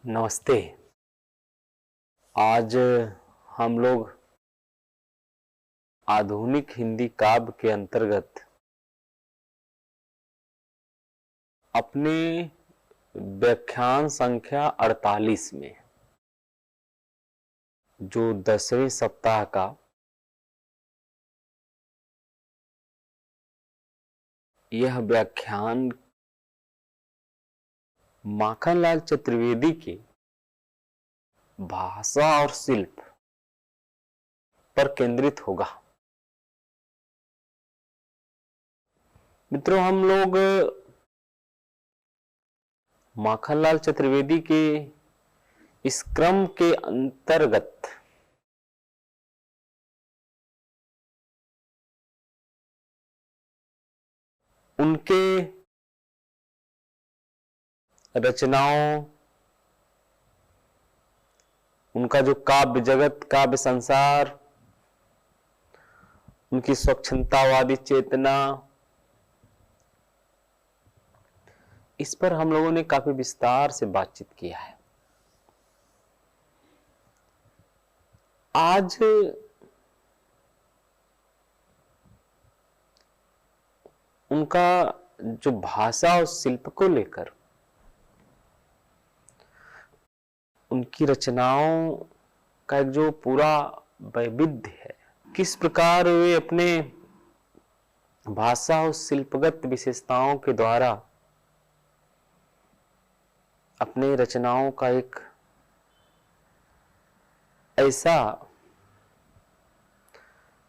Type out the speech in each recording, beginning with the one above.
नमस्ते। आज हम लोग आधुनिक हिंदी काव्य के अंतर्गत अपने व्याख्यान संख्या 48 में जो 10वें सप्ताह का यह व्याख्यान माखनलाल चतुर्वेदी के भाषा और शिल्प पर केंद्रित होगा। मित्रों, हम लोग माखनलाल चतुर्वेदी के इस क्रम के अंतर्गत उनके रचनाओं, उनका जो काव्य जगत, काव्य संसार, उनकी स्वच्छंदतावादी चेतना, इस पर हम लोगों ने काफी विस्तार से बातचीत किया है। आज उनका जो भाषा और शिल्प को लेकर उनकी रचनाओं का एक जो पूरा वैविध्य है, किस प्रकार वे अपने भाषा और शिल्पगत विशेषताओं के द्वारा अपने रचनाओं का एक ऐसा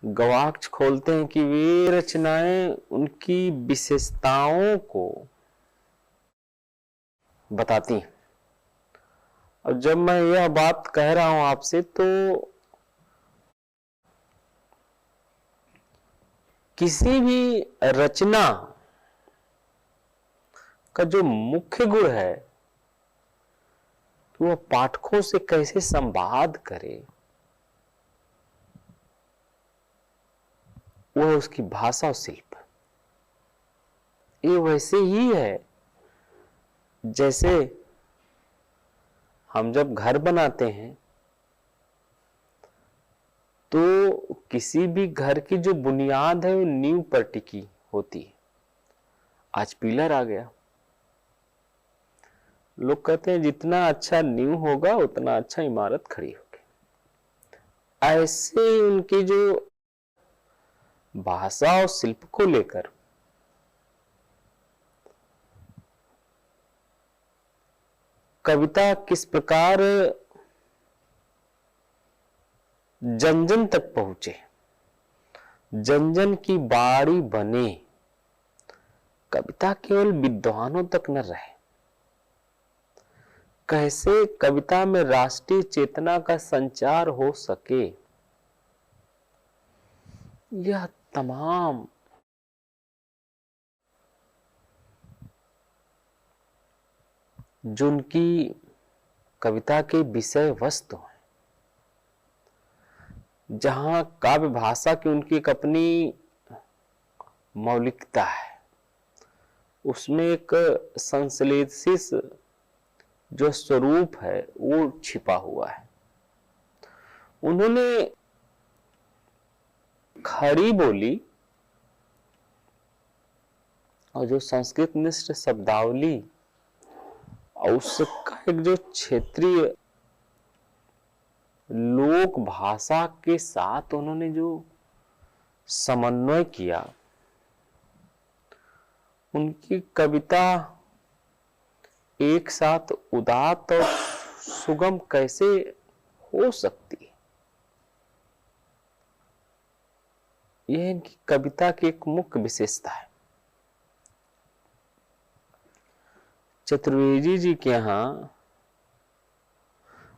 गवाक्ष खोलते हैं कि वे रचनाएं उनकी विशेषताओं को बताती हैं। और जब मैं यह बात कह रहा हूं आपसे, तो किसी भी रचना का जो मुख्य गुण है कि वह पाठकों से कैसे संवाद करे, वह उसकी भाषा और शिल्प। ये वैसे ही है जैसे हम जब घर बनाते हैं तो किसी भी घर की जो बुनियाद है वो नींव पर टिकी होती है। आज पिलर आ गया, लोग कहते हैं जितना अच्छा नींव होगा उतना अच्छा इमारत खड़ी होगी। ऐसे उनकी जो भाषा और शिल्प को लेकर कविता किस प्रकार जन जन तक पहुंचे, जन जन की बाड़ी बने, कविता केवल विद्वानों तक न रहे, कैसे कविता में राष्ट्रीय चेतना का संचार हो सके, यह तमाम जो उनकी कविता के विषय वस्तु हैं, जहां काव्य भाषा की उनकी एक अपनी मौलिकता है, उसमें एक संश्लेषित जो स्वरूप है वो छिपा हुआ है। उन्होंने खड़ी बोली और जो संस्कृत मिश्र शब्दावली और उसका एक जो क्षेत्रीय लोक भाषा के साथ उन्होंने जो समन्वय किया, उनकी कविता एक साथ उदात्त और सुगम कैसे हो सकती है, यह इनकी कविता की एक मुख्य विशेषता है। चतुर्वेदी जी के यहां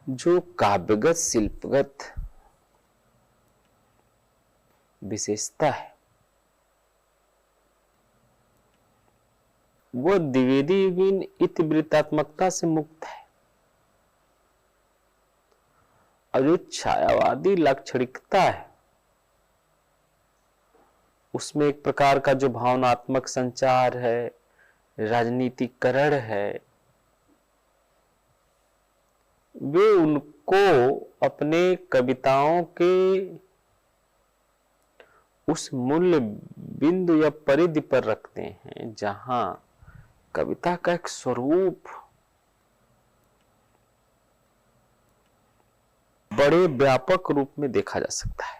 जो काव्यगत शिल्पगत विशेषता है वह द्विवेदी युगीन इतिवृत्तात्मकता से मुक्त है, और जो छायावादी लाक्षणिकता है उसमें एक प्रकार का जो भावनात्मक संचार है, राजनीतिकरण है, वे उनको अपने कविताओं के उस मूल्य बिंदु या परिधि पर रखते हैं जहां कविता का एक स्वरूप बड़े व्यापक रूप में देखा जा सकता है।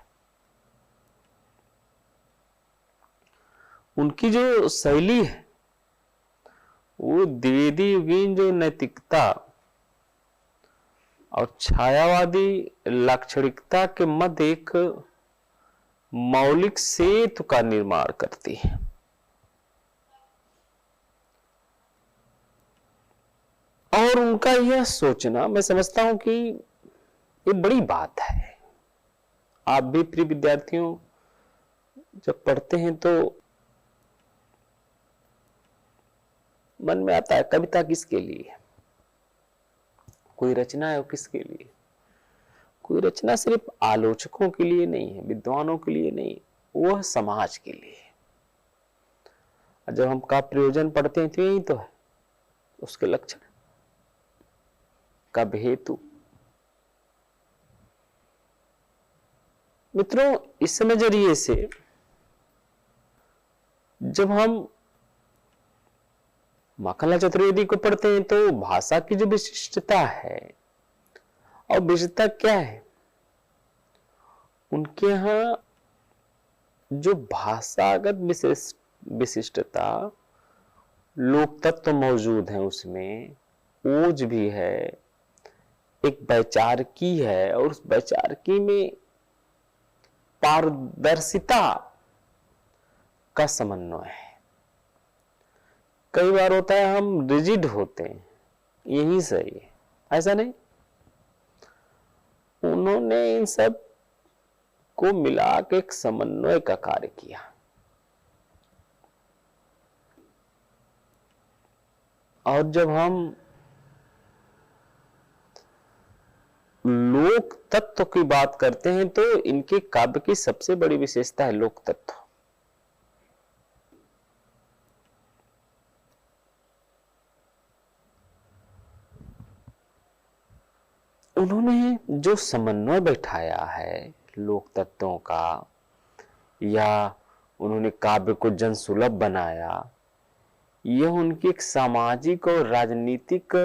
उनकी जो शैली है वो द्विवेदी युगीन जो नैतिकता और छायावादी लाक्षणिकता के मध्य एक मौलिक सेतु का निर्माण करती है। और उनका यह सोचना, मैं समझता हूं कि ये बड़ी बात है। आप भी प्रिय विद्यार्थियों जब पढ़ते हैं तो मन में आता है कविता किसके लिए, कोई रचना है वो किसके लिए। कोई रचना सिर्फ आलोचकों के लिए नहीं है, विद्वानों के लिए नहीं, वह समाज के लिए है। जब हम का प्रयोजन पढ़ते हैं तो यही तो है उसके लक्षण, कब हेतु। मित्रों, इस नजरिए से जब हम माखनलाल चतुर्वेदी को पढ़ते हैं तो भाषा की जो विशिष्टता है, और विशिष्टता क्या है, उनके यहां जो भाषागत विशिष्टता, लोक तत्व मौजूद है, उसमें ओज भी है, एक वैचारिकी है, और उस वैचारिकी में पारदर्शिता का समन्वय है। कई बार होता है हम रिजिड होते हैं, यही सही है, ऐसा नहीं। उन्होंने इन सब को मिला के एक समन्वय का कार्य किया। और जब हम लोक तत्व की बात करते हैं तो इनके काव्य की सबसे बड़ी विशेषता है लोक तत्व। उन्होंने जो समन्वय बैठाया है लोक तत्वों का, या उन्होंने काव्य को जन सुलभ बनाया, यह उनकी एक सामाजिक और राजनीतिक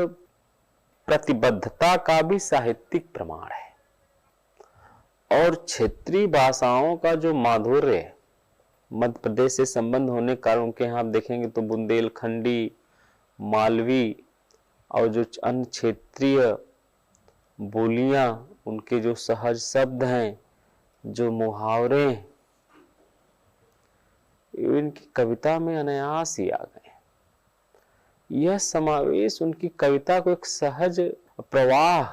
प्रतिबद्धता का भी साहित्यिक प्रमाण है। और क्षेत्रीय भाषाओं का जो माधुर्य मध्य प्रदेश से संबंध होने के कारण उनके यहाँ आप देखेंगे तो बुंदेलखंडी, मालवी और जो अन्य क्षेत्रीय बोलियां, उनके जो सहज शब्द हैं, जो मुहावरे, इनकी कविता में अनायास ही आ गए। यह समावेश उनकी कविता को एक सहज प्रवाह,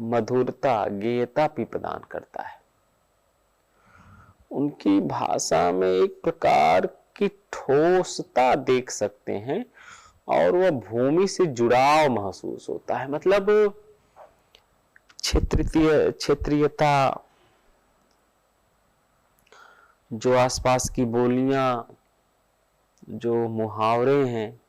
मधुरता, गेयता भी प्रदान करता है। उनकी भाषा में एक प्रकार की ठोसता देख सकते हैं, और वह भूमि से जुड़ाव महसूस होता है। मतलब क्षेत्रीयता, जो आसपास की बोलियां, जो मुहावरे हैं,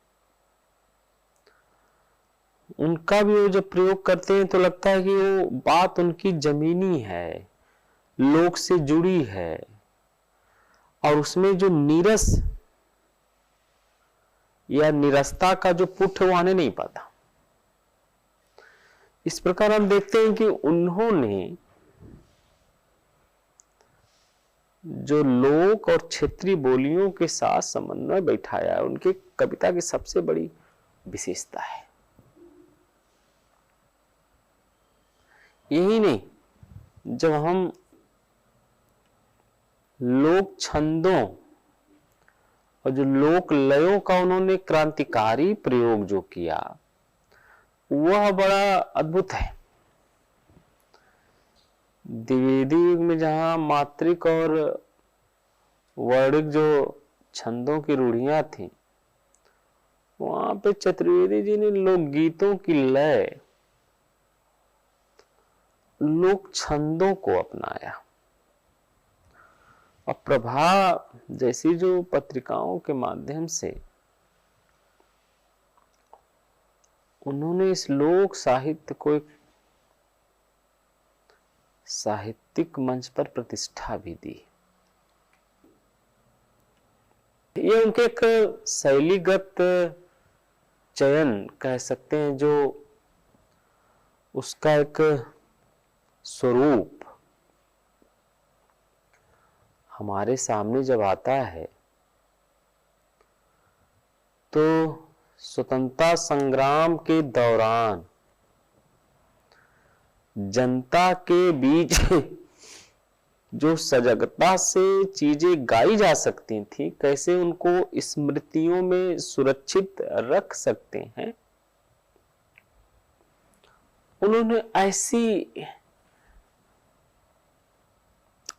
उनका भी वो जब प्रयोग करते हैं तो लगता है कि वो बात उनकी जमीनी है, लोक से जुड़ी है, और उसमें जो नीरस या निरस्ता का जो पुट है वो आने नहीं पाता। इस प्रकार हम देखते हैं कि उन्होंने जो लोक और क्षेत्रीय बोलियों के साथ समन्वय बैठाया है, उनकी कविता की सबसे बड़ी विशेषता है। यही नहीं, जब हम लोक छंदों और जो लोक लयों का उन्होंने क्रांतिकारी प्रयोग जो किया, वह बड़ा अद्भुत है। द्विवेदी युग में जहां मात्रिक और वर्णिक जो छंदों की रूढ़ियां थी, वहां पे चतुर्वेदी जी ने लोकगीतों की लय, लोक छंदों को अपनाया। और प्रभा जैसी जो पत्रिकाओं के माध्यम से उन्होंने इस लोक साहित्य को एक साहित्यिक मंच पर प्रतिष्ठा भी दी। ये उनके एक शैलीगत चयन कह सकते हैं, जो उसका एक स्वरूप हमारे सामने जब आता है तो स्वतंत्रता संग्राम के दौरान जनता के बीच जो सजगता से चीजें गाई जा सकती थी, कैसे उनको स्मृतियों में सुरक्षित रख सकते हैं, उन्होंने ऐसी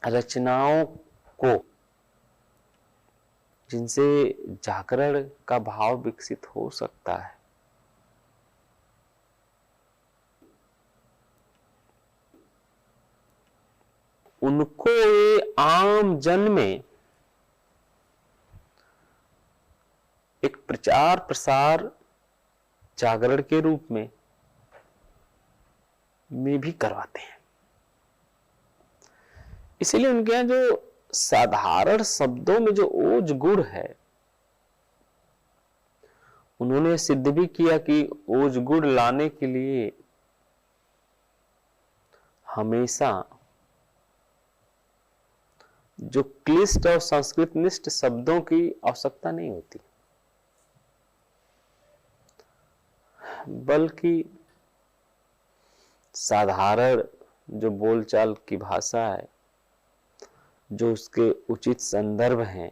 रचनाओं को जिनसे जागरण का भाव विकसित हो सकता है, उनको ये आम जन में एक प्रचार प्रसार जागरण के रूप में भी करवाते हैं। इसलिए उनके यहाँ जो साधारण शब्दों में जो ओज गुण है, उन्होंने सिद्ध भी किया कि ओज गुण लाने के लिए हमेशा जो क्लिष्ट और संस्कृत निष्ठ शब्दों की आवश्यकता नहीं होती, बल्कि साधारण जो बोलचाल की भाषा है, जो उसके उचित संदर्भ हैं,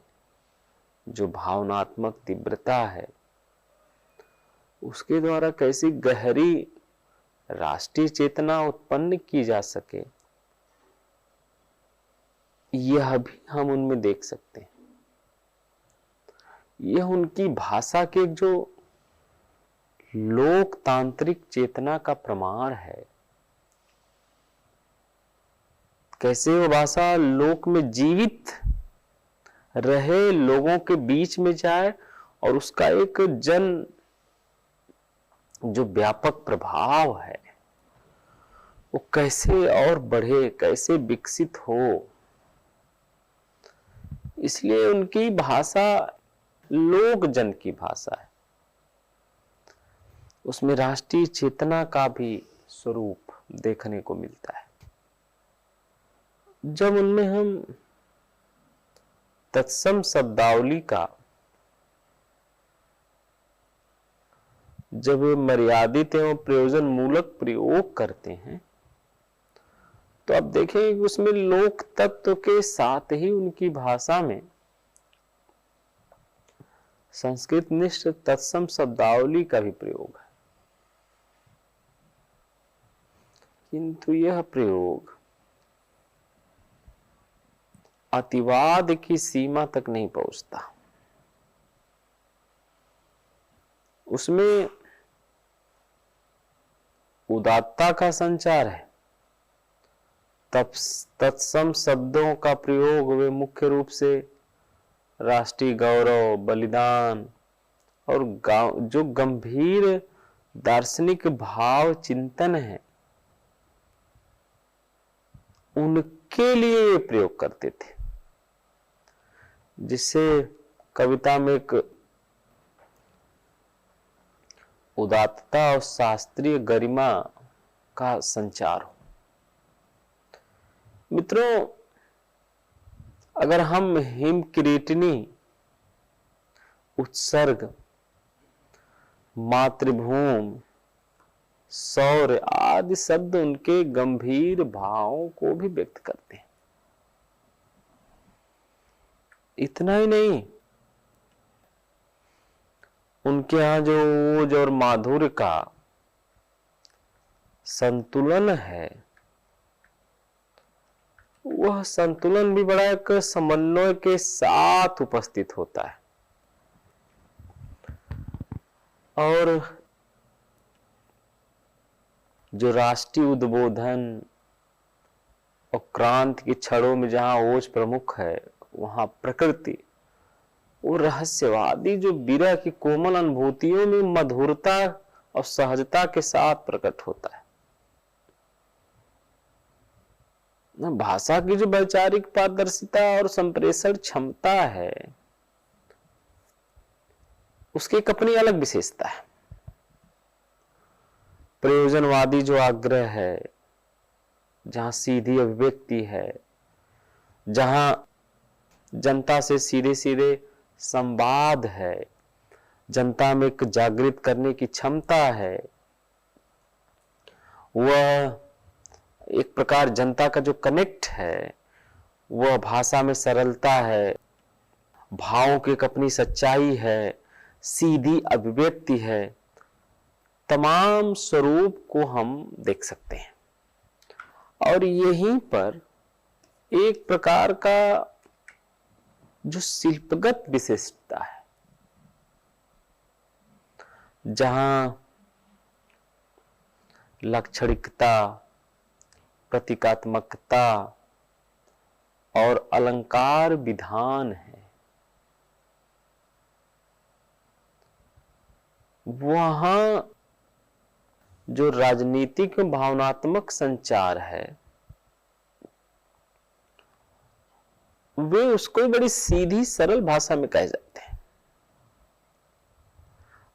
जो भावनात्मक तीव्रता है, उसके द्वारा कैसी गहरी राष्ट्रीय चेतना उत्पन्न की जा सके, यह भी हम उनमें देख सकते हैं। यह उनकी भाषा के जो लोकतांत्रिक चेतना का प्रमाण है, कैसे वो भाषा लोक में जीवित रहे, लोगों के बीच में जाए और उसका एक जन जो व्यापक प्रभाव है वो कैसे और बढ़े, कैसे विकसित हो। इसलिए उनकी भाषा लोक जन की भाषा है, उसमें राष्ट्रीय चेतना का भी स्वरूप देखने को मिलता है। जब उनमें हम तत्सम शब्दावली का जब मर्यादित एवं प्रयोजन मूलक प्रयोग करते हैं, तो आप देखेंगे कि उसमें लोक तत्व के साथ ही उनकी भाषा में संस्कृत निष्ठ तत्सम शब्दावली का भी प्रयोग है, किंतु यह प्रयोग अतिवाद की सीमा तक नहीं पहुंचता। उसमें उदात्तता का संचार है। तत्सम शब्दों का प्रयोग वे मुख्य रूप से राष्ट्रीय गौरव, बलिदान और जो गंभीर दार्शनिक भाव चिंतन है, उनके लिए प्रयोग करते थे, जिससे कविता में एक उदात्तता और शास्त्रीय गरिमा का संचार हो। मित्रों, अगर हम हिम किरीटिनी, उत्सर्ग, मातृभूमि, शौर्य आदि शब्द उनके गंभीर भावों को भी व्यक्त करते हैं। इतना ही नहीं, उनके यहाँ जो ओज और माधुर्य का संतुलन है, वह संतुलन भी बड़ा एक समन्वय के साथ उपस्थित होता है। और जो राष्ट्रीय उद्बोधन और क्रांति की छड़ों में जहां ओज प्रमुख है, वहां प्रकृति, वो रहस्यवादी जो विरह की कोमल अनुभूतियों में मधुरता और सहजता के साथ प्रकट होता है। भाषा की जो वैचारिक पारदर्शिता और संप्रेषण क्षमता है, उसकी एक अपनी अलग विशेषता है। प्रयोजनवादी जो आग्रह है, जहां सीधी अभिव्यक्ति है, जहां जनता से सीधे सीधे संवाद है, जनता में एक जागृत करने की क्षमता है, वह एक प्रकार जनता का जो कनेक्ट है, वह भाषा में सरलता है, भावों की एक अपनी सच्चाई है, सीधी अभिव्यक्ति है, तमाम स्वरूप को हम देख सकते हैं। और यहीं पर एक प्रकार का जो शिल्पगत विशेषता है, जहां लाक्षणिकता, प्रतीकात्मकता और अलंकार विधान है, वहां जो राजनीतिक भावनात्मक संचार है, वे उसको बड़ी सीधी सरल भाषा में कहे जाते हैं।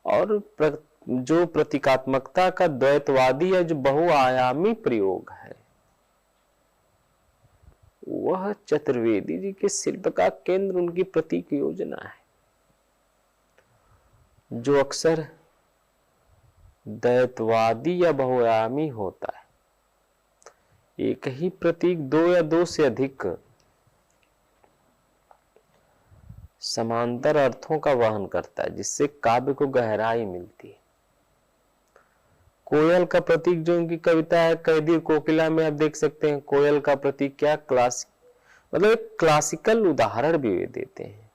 और जो प्रतीकात्मकता का द्वैतवादी या जो बहुआयामी प्रयोग है, वह चतुर्वेदी जी के शिल्प का केंद्र उनकी प्रतीक योजना है, जो अक्सर द्वैतवादी या बहुआयामी होता है। एक ही प्रतीक दो या दो से अधिक समांतर अर्थों का वहन करता है, जिससे काव्य को गहराई मिलती है। कोयल का प्रतीक जो उनकी कविता है कैदी कोकिला में आप देख सकते हैं, कोयल का प्रतीक क्या मतलब एक क्लासिकल उदाहरण भी वे देते हैं।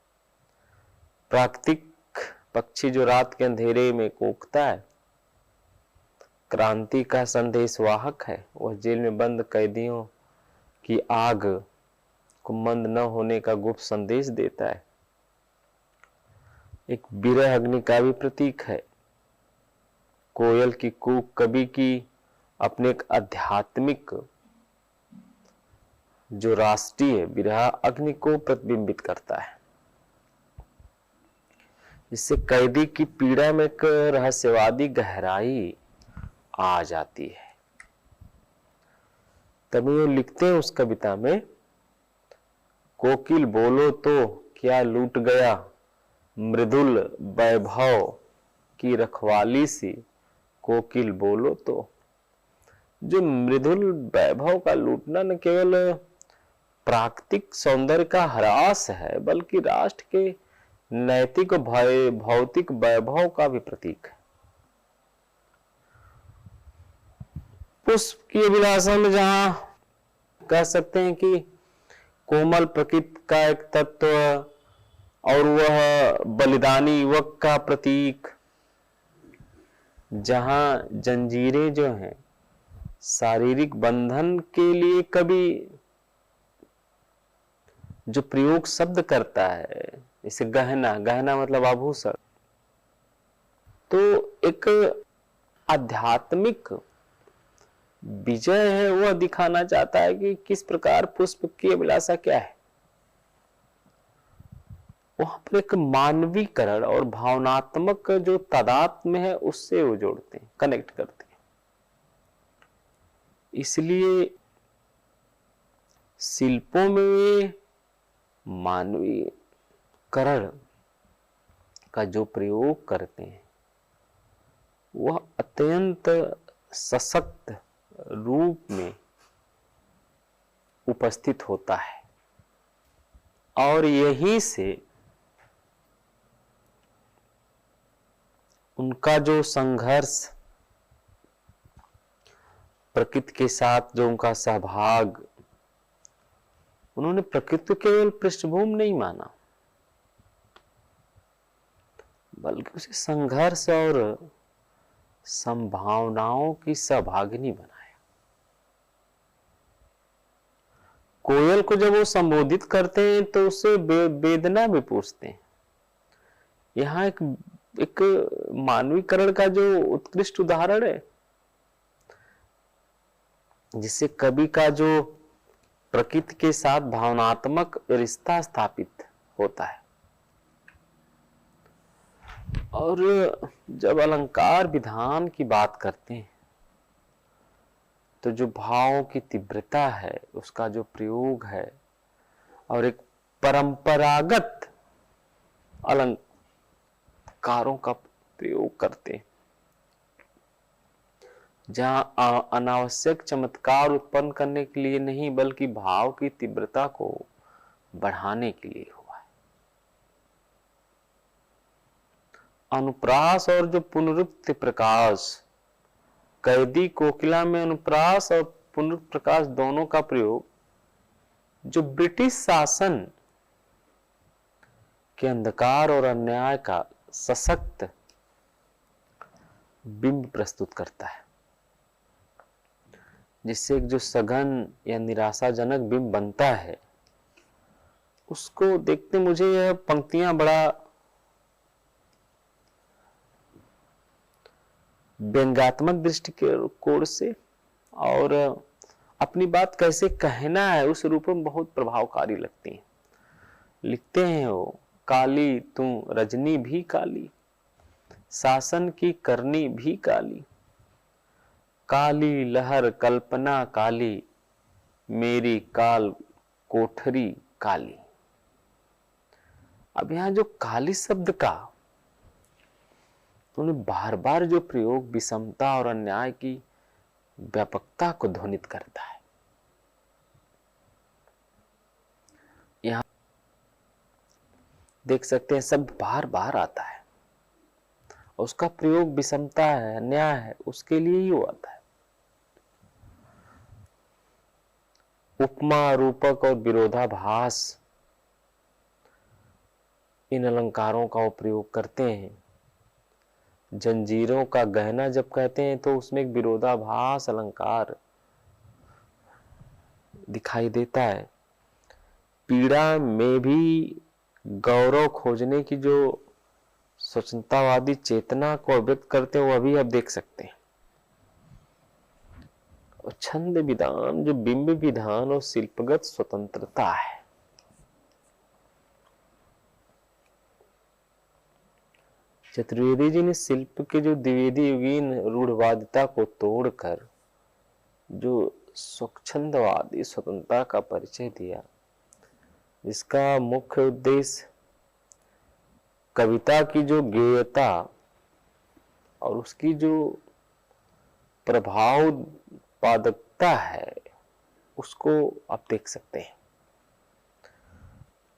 प्राकृतिक पक्षी जो रात के अंधेरे में कूकता है, क्रांति का संदेशवाहक है, वह जेल में बंद कैदियों की आग को मंद न होने का गुप्त संदेश देता है। एक विरह अग्नि का भी प्रतीक है। कोयल की कूक कवि की अपने एक आध्यात्मिक जो राष्ट्रीय विरह अग्नि को प्रतिबिंबित करता है, जिससे कैदी की पीड़ा में एक रहस्यवादी गहराई आ जाती है। तभी वो लिखते हैं उस कविता में, कोकिल बोलो तो क्या लूट गया मृदुल वैभव की रखवाली सी, कोकिल बोलो तो। जो मृदुल वैभव का लूटना न केवल प्राकृतिक सौंदर्य का ह्रास है, बल्कि राष्ट्र के नैतिक भौतिक वैभव का भी प्रतीक है। पुष्प की अभिलाषा में जहां कह सकते हैं कि कोमल प्रकृति का एक तत्व और वह बलिदानी युवक का प्रतीक, जहां जंजीरें जो हैं शारीरिक बंधन के लिए कभी जो प्रयोग शब्द करता है, जैसे गहना, गहना मतलब आभूषण, तो एक आध्यात्मिक विजय है, वह दिखाना चाहता है कि किस प्रकार पुष्प की अभिलाषा क्या है। वहां पर एक मानवीकरण और भावनात्मक जो तादात्म्य है, उससे वो जोड़ते हैं, कनेक्ट करते हैं। इसलिए शिल्पों में मानवीकरण का जो प्रयोग करते हैं, वह अत्यंत सशक्त रूप में उपस्थित होता है। और यहीं से उनका जो संघर्ष, प्रकृति के साथ जो उनका सहभाग, उन्होंने प्रकृति को केवल पृष्ठभूमि नहीं माना, बल्कि उसे संघर्ष और संभावनाओं की सहभागिनी बनाया। कोयल को जब वो संबोधित करते हैं तो उससे वेदना भी पूछते हैं। यहाँ एक एक मानवीकरण का जो उत्कृष्ट उदाहरण है, जिससे कवि का जो प्रकृति के साथ भावनात्मक रिश्ता स्थापित होता है। और जब अलंकार विधान की बात करते हैं तो जो भावों की तीव्रता है, उसका जो प्रयोग है, और एक परंपरागत अलंकारों का प्रयोग करते हैं, जहां अनावश्यक चमत्कार उत्पन्न करने के लिए नहीं, बल्कि भाव की तीव्रता को बढ़ाने के लिए हुआ है। अनुप्रास और जो पुनरुक्त प्रकाश, कैदी कोकिला में अनुप्रास और पुनरुक्त प्रकाश दोनों का प्रयोग जो ब्रिटिश शासन के अंधकार और अन्याय का सशक्त बिंब प्रस्तुत करता है, जिससे एक जो सघन या निराशाजनक बिंब बनता है, उसको देखते मुझे यह पंक्तियां बड़ा व्यंग्यात्मक दृष्टिकोण से और अपनी बात कैसे कहना है उस रूप में बहुत प्रभावकारी लगती हैं। लिखते हैं वो, काली तू रजनी भी काली, शासन की करनी भी काली, काली लहर कल्पना काली, मेरी काल कोठरी काली। अब यहां जो काली शब्द का उन्हें बार बार जो प्रयोग विषमता और अन्याय की व्यापकता को ध्वनित करता है। यहां देख सकते हैं शब्द बार बार आता है, उसका प्रयोग विषमता है, अन्याय है, उसके लिए ही वो आता है। उपमा, रूपक और विरोधाभास, इन अलंकारों का वो प्रयोग करते हैं। जंजीरों का गहना जब कहते हैं तो उसमें एक विरोधाभास अलंकार दिखाई देता है। पीड़ा में भी गौरव खोजने की जो स्वतंत्रतावादी चेतना को व्यक्त करते हैं, वो अभी आप देख सकते हैं। और छंद विधान जो बिंब विधान और शिल्पगत स्वतंत्रता है, चतुर्वेदी जी ने शिल्प के जो द्विवेदी युगीन रूढ़वादिता को तोड़कर जो स्वच्छंदवादी स्वतंत्रता का परिचय दिया, जिसका मुख्य उद्देश्य कविता की जो गेयता और उसकी जो प्रभाव उत्पादकता है, उसको आप देख सकते हैं।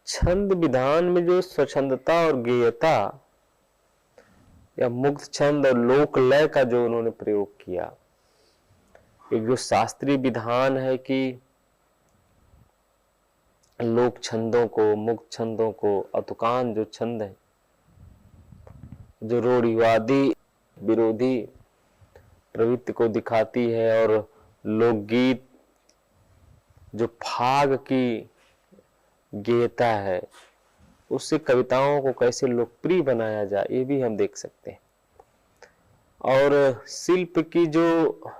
छंद विधान में जो स्वच्छंदता और गेयता या मुक्त छंद और लोक लय का जो उन्होंने प्रयोग किया, एक जो शास्त्रीय विधान है कि लोक छंदों को, मुक्त छंदों को, अतुकान जो छंद है, जो रूढ़िवादी विरोधी प्रवृत्ति को दिखाती है, और लोकगीत जो फाग की गेयता है, उससे कविताओं को कैसे लोकप्रिय बनाया जाए, ये भी हम देख सकते हैं। और शिल्प की जो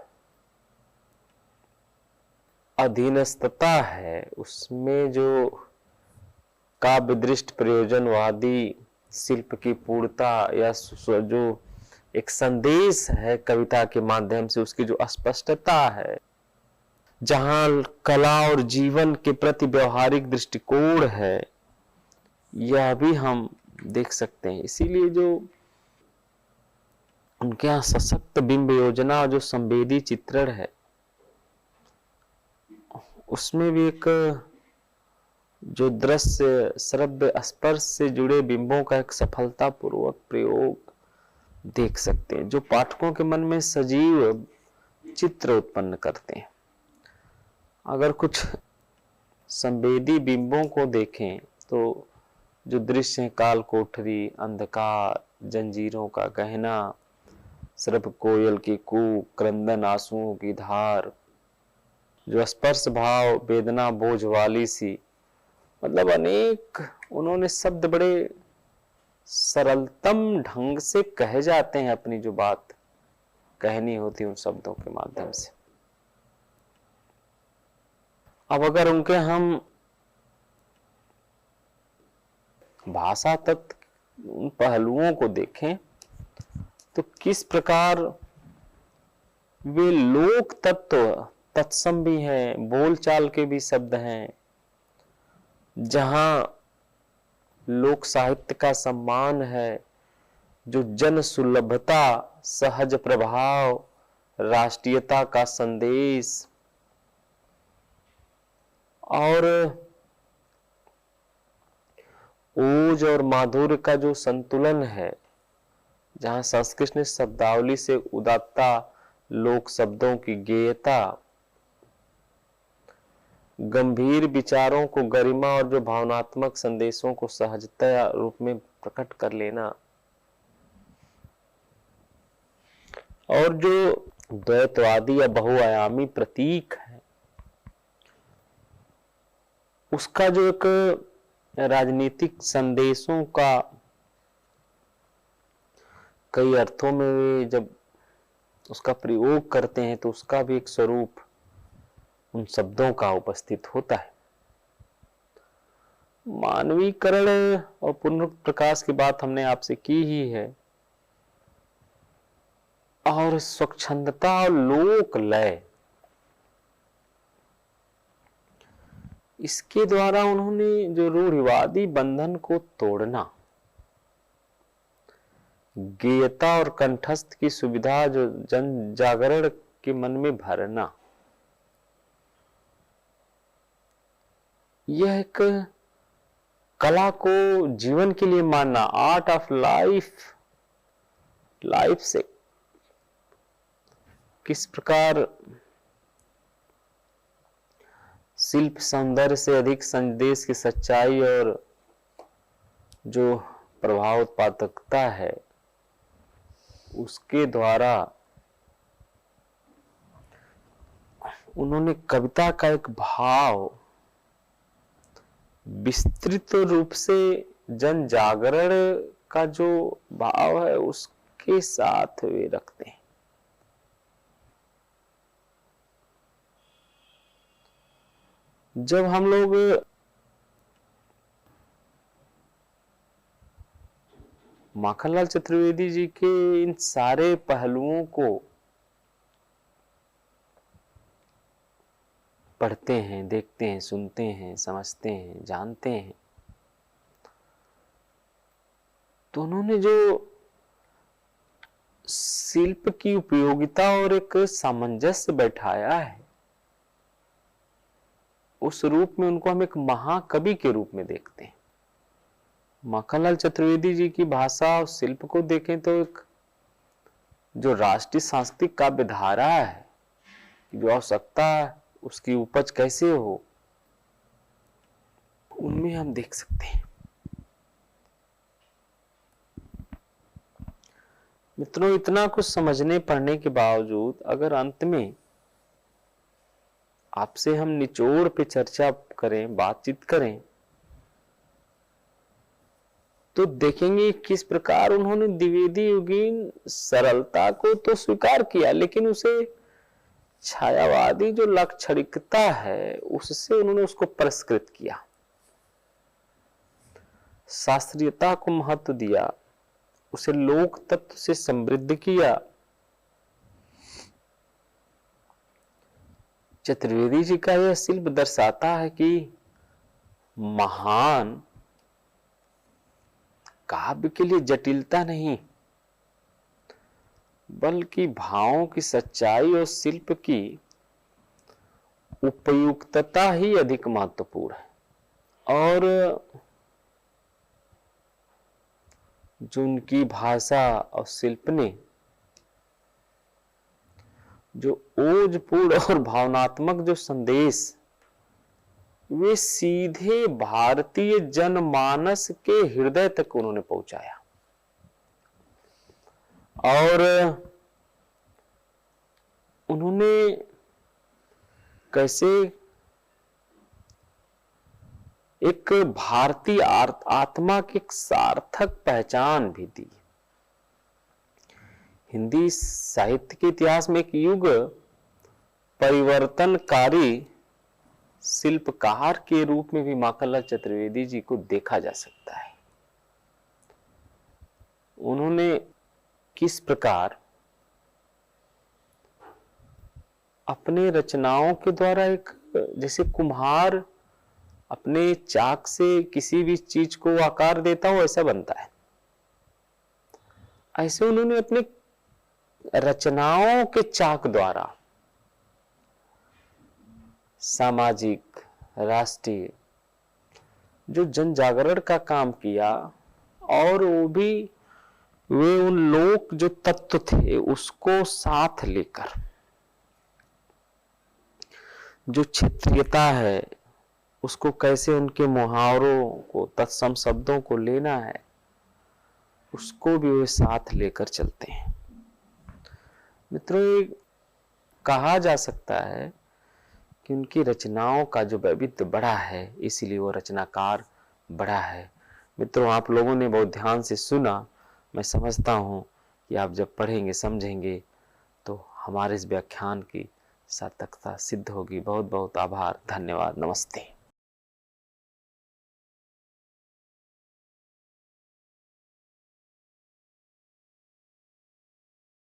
अधीनस्थता है, उसमें जो काव्यदृष्ट प्रयोजनवादी शिल्प की पूर्णता या जो एक संदेश है कविता के माध्यम से, उसकी जो अस्पष्टता है, जहां कला और जीवन के प्रति व्यवहारिक दृष्टिकोण है, यह भी हम देख सकते हैं। इसीलिए जो उनके यहाँ सशक्त बिंब योजना, जो संवेदी चित्रण है, उसमें भी एक जो दृश्य श्रव्य स्पर्श से जुड़े बिंबों का एक सफलतापूर्वक प्रयोग देख सकते हैं, जो पाठकों के मन में सजीव चित्र उत्पन्न करते हैं। अगर कुछ संवेदी बिंबों को देखें तो जो दृश्य काल कोठरी, अंधकार, जंजीरों का गहना, सर्प कोयल की कूक, क्रंदन आंसुओं की धार, जो स्पर्श भाव, वेदना बोझ वाली सी, मतलब अनेक उन्होंने शब्द बड़े सरलतम ढंग से कहे जाते हैं, अपनी जो बात कहनी होती उन शब्दों के माध्यम से। अब अगर उनके हम भाषा तत्व उन पहलुओं को देखें तो किस प्रकार वे लोक तत्व तत्सम भी हैं, बोलचाल के भी शब्द हैं, जहां लोक साहित्य का सम्मान है, जो जन सुलभता, सहज प्रभाव, राष्ट्रीयता का संदेश और ओज और माधुर्य का जो संतुलन है, जहां संस्कृत ने शब्दावली से उदात्ता, लोक शब्दों की गेयता, गंभीर विचारों को गरिमा और जो भावनात्मक संदेशों को सहजता रूप में प्रकट कर लेना, और जो द्वैतवादी या बहुआयामी प्रतीक है, उसका जो एक राजनीतिक संदेशों का कई अर्थों में वे जब उसका प्रयोग करते हैं तो उसका भी एक स्वरूप उन शब्दों का उपस्थित होता है। मानवीकरण और पुनरुत्प्रकाश की बात हमने आपसे की ही है, और स्वच्छंदता और लोक लय, इसके द्वारा उन्होंने जो रूढ़िवादी बंधन को तोड़ना, गेयता और कंठस्थ की सुविधा जो जन जागरण के मन में भरना, यह एक कला को जीवन के लिए मानना, आर्ट ऑफ लाइफ से किस प्रकार शिल्प सौंदर्य से अधिक संदेश की सच्चाई और जो प्रभाव उत्पादकता है, उसके द्वारा उन्होंने कविता का एक भाव विस्तृत रूप से जन जागरण का जो भाव है उसके साथ वे रखते हैं। जब हम लोग माखनलाल चतुर्वेदी जी के इन सारे पहलुओं को पढ़ते हैं, देखते हैं, सुनते हैं, समझते हैं, जानते हैं, तो उन्होंने जो शिल्प की उपयोगिता और एक सामंजस्य बैठाया है, उस रूप में उनको हम एक महाकवि के रूप में देखते हैं। माखनलाल चतुर्वेदी जी की भाषा और शिल्प को देखें तो एक जो राष्ट्रीय सांस्कृतिक काव्यधारा है, जो आवश्यकता है उसकी उपज कैसे हो, उनमें हम देख सकते हैं। मित्रों, इतना कुछ समझने पढ़ने के बावजूद अगर अंत में आपसे हम निचोड़ पे चर्चा करें, बातचीत करें, तो देखेंगे किस प्रकार उन्होंने द्विवेदी युगीन सरलता को तो स्वीकार किया, लेकिन उसे छायावादी जो लाक्षणिकता है उससे उन्होंने उसको परिष्कृत किया, शास्त्रीयता को महत्व दिया, उसे लोक तत्व से समृद्ध किया। चतुर्वेदी जी का यह शिल्प दर्शाता है कि महान काव्य के लिए जटिलता नहीं, बल्कि भावों की सच्चाई और शिल्प की उपयुक्तता ही अधिक महत्वपूर्ण है। और जो उनकी भाषा और शिल्प ने जो ओजपूर्ण और भावनात्मक जो संदेश वे सीधे भारतीय जनमानस के हृदय तक उन्होंने पहुंचाया, और उन्होंने कैसे एक भारतीय आत्मा की एक सार्थक पहचान भी दी। हिंदी साहित्य के इतिहास में एक युग परिवर्तनकारी शिल्पकार के रूप में भी माखनलाल चतुर्वेदी जी को देखा जा सकता है। उन्होंने किस प्रकार अपने रचनाओं के द्वारा एक, जैसे कुम्हार अपने चाक से किसी भी चीज को आकार देता हो ऐसा बनता है, ऐसे उन्होंने अपने रचनाओं के चाक द्वारा सामाजिक, राष्ट्रीय जो जन जागरण का काम किया, और वो भी वे उन लोक जो तत्व थे उसको साथ लेकर, जो क्षेत्रीयता है उसको कैसे उनके मुहावरों को, तत्सम शब्दों को लेना है, उसको भी वे साथ लेकर चलते हैं। मित्रों, ये कहा जा सकता है कि उनकी रचनाओं का जो वैविध्य बड़ा है, इसीलिए वो रचनाकार बड़ा है। मित्रों, आप लोगों ने बहुत ध्यान से सुना। मैं समझता हूँ कि आप जब पढ़ेंगे समझेंगे तो हमारे इस व्याख्यान की सार्थकता सिद्ध होगी। बहुत बहुत आभार, धन्यवाद, नमस्ते।